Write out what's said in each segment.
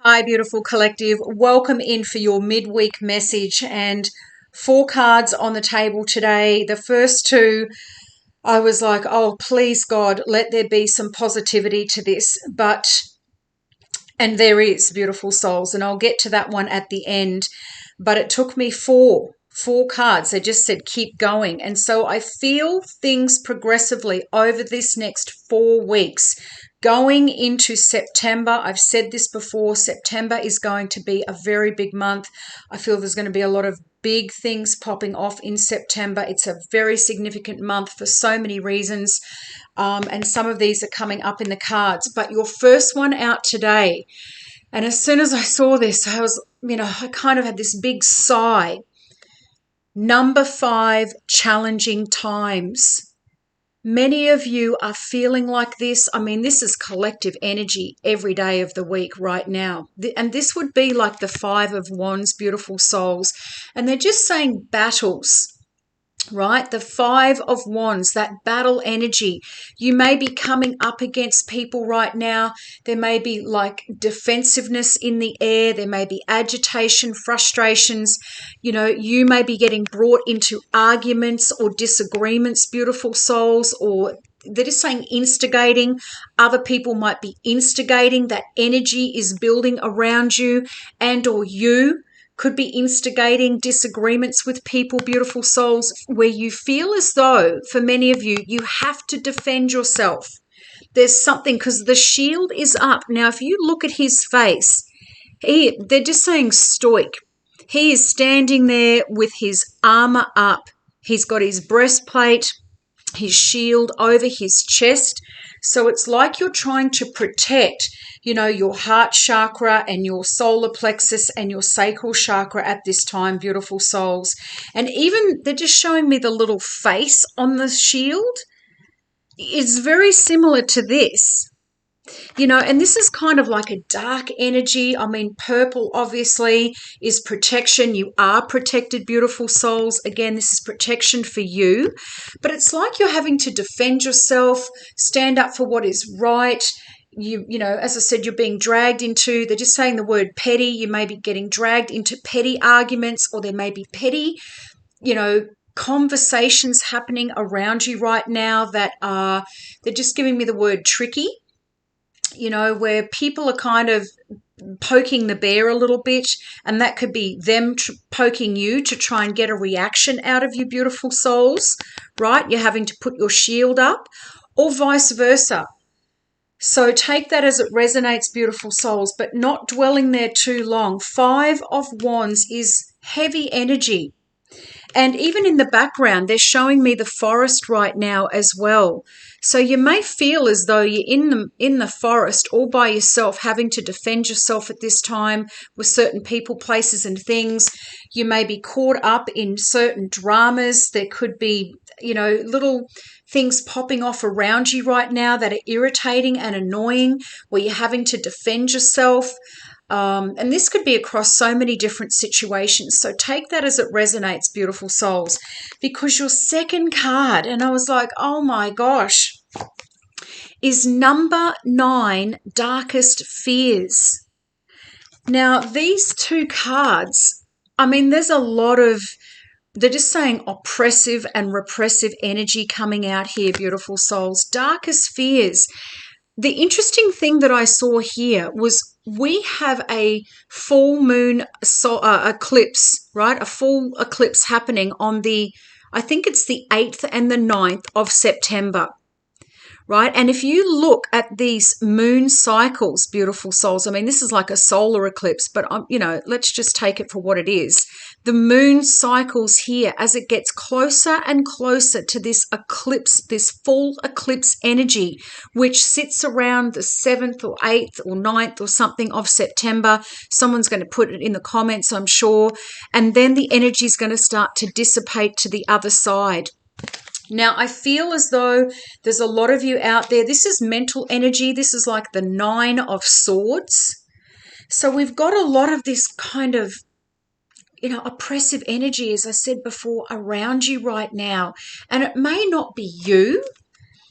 Hi, beautiful collective. Welcome in for your midweek message and four cards on the table today. The first two, I was like, oh, please, God, let there be some positivity to this. And there is, beautiful souls. And I'll get to that one at the end. But it took me four cards. They just said, keep going. And so I feel things progressively over this next 4 weeks. Going into September, I've said this before, September is going to be a very big month. I feel there's going to be a lot of big things popping off in September. It's a very significant month for so many reasons. And some of these are coming up in the cards. But your first one out today, and as soon as I saw this, I kind of had this big sigh. Number 5, challenging times. Many of you are feeling like this. I mean, this is collective energy every day of the week right now. And this would be like the 5 of Wands, beautiful souls. And they're just saying battles, right? The 5 of Wands, that battle energy. You may be coming up against people right now. There may be like defensiveness in the air. There may be agitation, frustrations. You may be getting brought into arguments or disagreements, beautiful souls, or they're just saying instigating. Other people might be instigating. That energy is building around you, and or you could be instigating disagreements with people, beautiful souls, where you feel as though, for many of you, you have to defend yourself. There's something, because the shield is up. Now, if you look at his face, they're just saying stoic. He is standing there with his armor up. He's got his breastplate, his shield over his chest. So it's like you're trying to protect your heart chakra and your solar plexus and your sacral chakra at this time, beautiful souls. And even they're just showing me the little face on the shield. It's very similar to this, and this is kind of like a dark energy. I mean, purple obviously is protection. You are protected, beautiful souls. Again, this is protection for you, but it's like you're having to defend yourself, stand up for what is right. As I said, you're being dragged into, they're just saying the word petty. You may be getting dragged into petty arguments, or there may be petty, conversations happening around you right now that they're just giving me the word tricky, where people are kind of poking the bear a little bit, and that could be them poking you to try and get a reaction out of you, beautiful souls, right? You're having to put your shield up, or vice versa. So take that as it resonates, beautiful souls, but not dwelling there too long. 5 of Wands is heavy energy. And even in the background, they're showing me the forest right now as well. So you may feel as though you're in the forest all by yourself, having to defend yourself at this time with certain people, places, and things. You may be caught up in certain dramas. There could be, little things popping off around you right now that are irritating and annoying, where you're having to defend yourself. And this could be across so many different situations. So take that as it resonates, beautiful souls, because your second card, and I was like, oh my gosh, is number 9, darkest fears. Now, these two cards, I mean, there's a lot of, they're just saying oppressive and repressive energy coming out here, beautiful souls. Darkest fears. The interesting thing that I saw here was we have a full moon eclipse, right? A full eclipse happening on I think it's the 8th and the 9th of September, right? And if you look at these moon cycles, beautiful souls, I mean, this is like a solar eclipse, but, let's just take it for what it is. The moon cycles here as it gets closer and closer to this eclipse, this full eclipse energy, which sits around the 7th or 8th or 9th or something of September. Someone's going to put it in the comments, I'm sure. And then the energy is going to start to dissipate to the other side. Now, I feel as though there's a lot of you out there. This is mental energy. This is like the 9 of Swords. So we've got a lot of this kind of, oppressive energy, as I said before, around you right now. And it may not be you.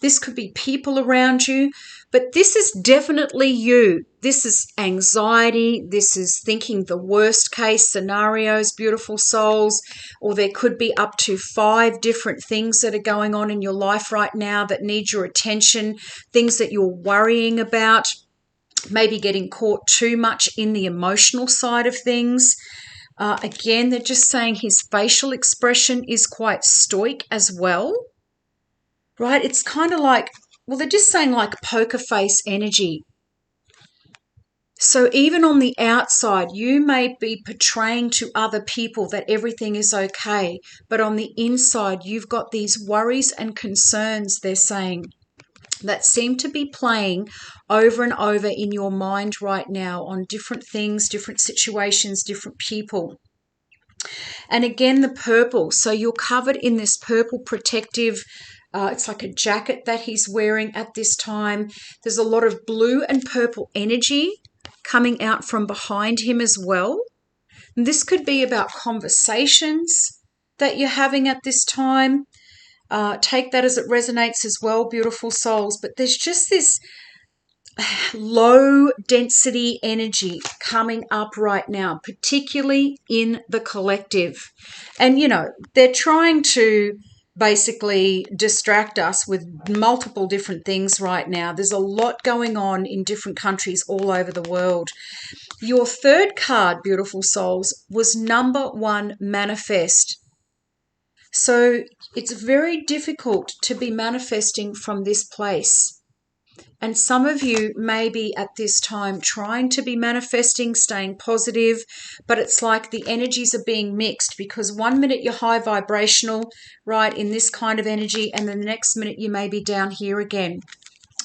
This could be people around you, but this is definitely you. This is anxiety. This is thinking the worst case scenarios, beautiful souls, or there could be up to 5 different things that are going on in your life right now that need your attention, things that you're worrying about, maybe getting caught too much in the emotional side of things. Again, they're just saying his facial expression is quite stoic as well, right? It's kind of like, well, they're just saying like poker face energy. So even on the outside, you may be portraying to other people that everything is okay, but on the inside, you've got these worries and concerns, they're saying, that seem to be playing over and over in your mind right now on different things, different situations, different people. And again, the purple. So you're covered in this purple protective, it's like a jacket that he's wearing at this time. There's a lot of blue and purple energy coming out from behind him as well. And this could be about conversations that you're having at this time. Take that as it resonates as well, beautiful souls. But there's just this low density energy coming up right now, particularly in the collective. And, you know, they're trying to basically distract us with multiple different things right now. There's a lot going on in different countries all over the world. Your third card, beautiful souls, was number 1, manifest. So it's very difficult to be manifesting from this place. And some of you may be at this time trying to be manifesting, staying positive, but it's like the energies are being mixed, because one minute you're high vibrational, right, in this kind of energy, and then the next minute you may be down here again.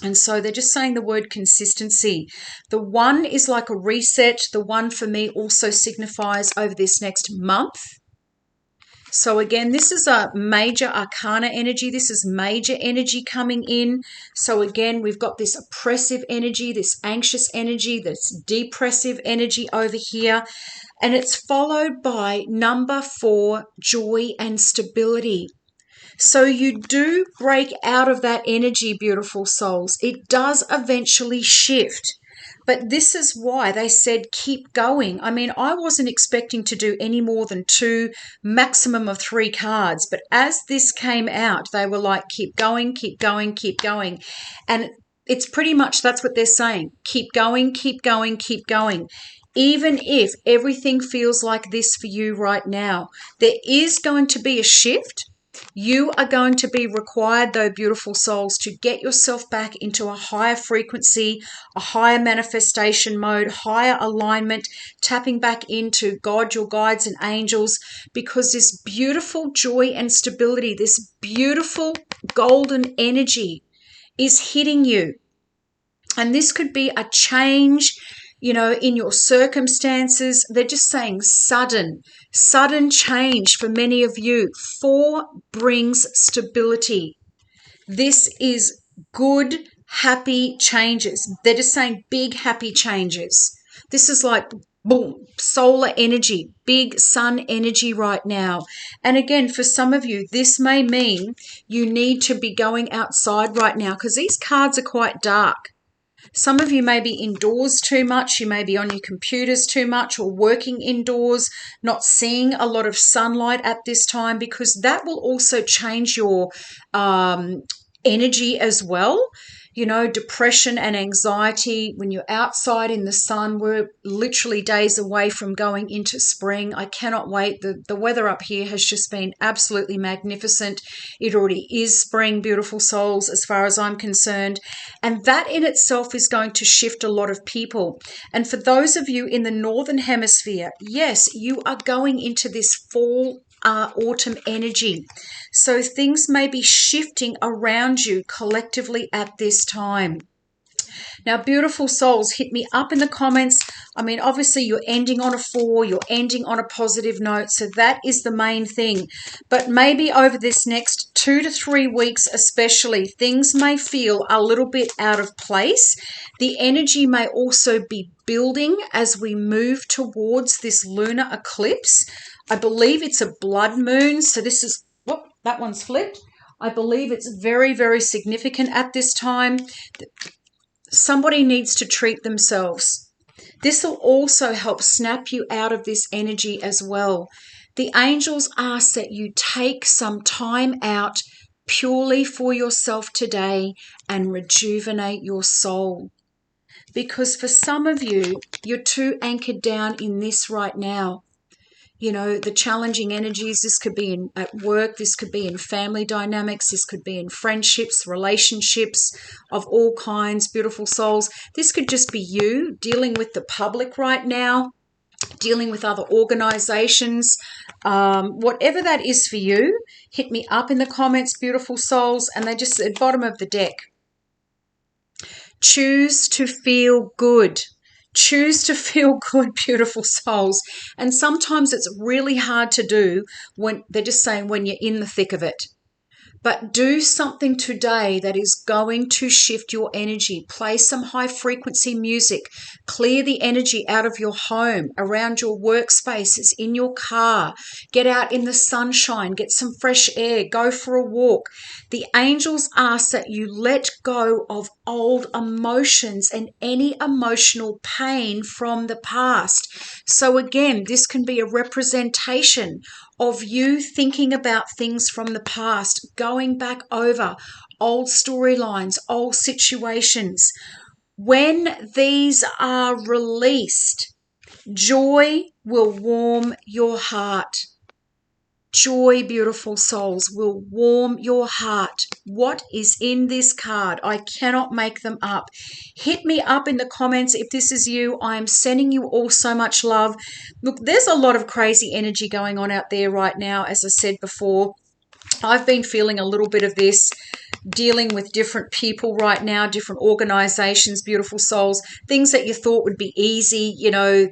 And so they're just saying the word consistency. The 1 is like a reset. The 1 for me also signifies over this next month. So again, this is a major arcana energy. This is major energy coming in. So again, we've got this oppressive energy, this anxious energy, this depressive energy over here. And it's followed by number 4, joy and stability. So you do break out of that energy, beautiful souls. It does eventually shift. But this is why they said keep going. I mean, I wasn't expecting to do any more than 2, maximum of 3 cards. But as this came out, they were like, keep going, keep going, keep going. And it's pretty much that's what they're saying. Keep going, keep going, keep going. Even if everything feels like this for you right now, there is going to be a shift. You are going to be required, though, beautiful souls, to get yourself back into a higher frequency, a higher manifestation mode, higher alignment, tapping back into God, your guides and angels, because this beautiful joy and stability, this beautiful golden energy is hitting you. And this could be a change, you know, in your circumstances. They're just saying sudden change for many of you. 4 brings stability. This is good, happy changes. They're just saying big, happy changes. This is like, boom, solar energy, big sun energy right now. And again, for some of you, this may mean you need to be going outside right now, because these cards are quite dark. Some of you may be indoors too much. You may be on your computers too much, or working indoors, not seeing a lot of sunlight at this time, because that will also change your energy as well. You know, depression and anxiety when you're outside in the sun. We're literally days away from going into spring. I cannot wait. The weather up here has just been absolutely magnificent. It already is spring, beautiful souls, as far as I'm concerned. And that in itself is going to shift a lot of people. And for those of you in the Northern Hemisphere, yes, you are going into this fall autumn energy. So things may be shifting around you collectively at this time. Now, beautiful souls, hit me up in the comments. I mean, obviously you're ending on a 4, you're ending on a positive note, so that is the main thing. But maybe over this next 2 to 3 weeks especially, things may feel a little bit out of place. The energy may also be building as we move towards this lunar eclipse. I believe it's a blood moon, so this is, whoop, that one's flipped. I believe it's very, very significant at this time. Somebody needs to treat themselves. This will also help snap you out of this energy as well. The angels ask that you take some time out purely for yourself today and rejuvenate your soul. Because for some of you, you're too anchored down in this right now. You know, the challenging energies, this could be at work, this could be in family dynamics, this could be in friendships, relationships of all kinds, beautiful souls. This could just be you dealing with the public right now, dealing with other organizations, whatever that is for you. Hit me up in the comments, beautiful souls. And they just at the bottom of the deck, choose to feel good. Choose to feel good, beautiful souls. And sometimes it's really hard to do when they're just saying when you're in the thick of it. But do something today that is going to shift your energy. Play some high frequency music. Clear the energy out of your home, around your workspaces, in your car. Get out in the sunshine. Get some fresh air. Go for a walk. The angels ask that you let go of old emotions and any emotional pain from the past. So again, this can be a representation of you thinking about things from the past, going back over old storylines, old situations. When these are released, joy will warm your heart. Joy, beautiful souls, will warm your heart. What is in this card? I cannot make them up. Hit me up in the comments if this is you. I am sending you all so much love. Look, there's a lot of crazy energy going on out there right now, as I said before. I've been feeling a little bit of this, dealing with different people right now, different organizations, beautiful souls, things that you thought would be easy. You know,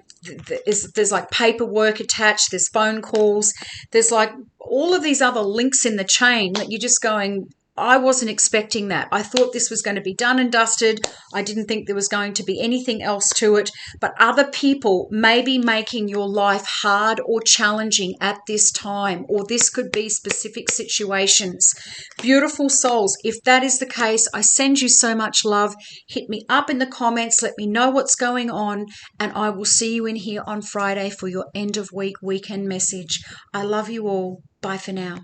there's like paperwork attached, there's phone calls, there's like all of these other links in the chain that you're just going, I wasn't expecting that. I thought this was going to be done and dusted. I didn't think there was going to be anything else to it. But other people may be making your life hard or challenging at this time, or this could be specific situations. Beautiful souls, if that is the case, I send you so much love. Hit me up in the comments. Let me know what's going on. And I will see you in here on Friday for your end of week weekend message. I love you all. Bye for now.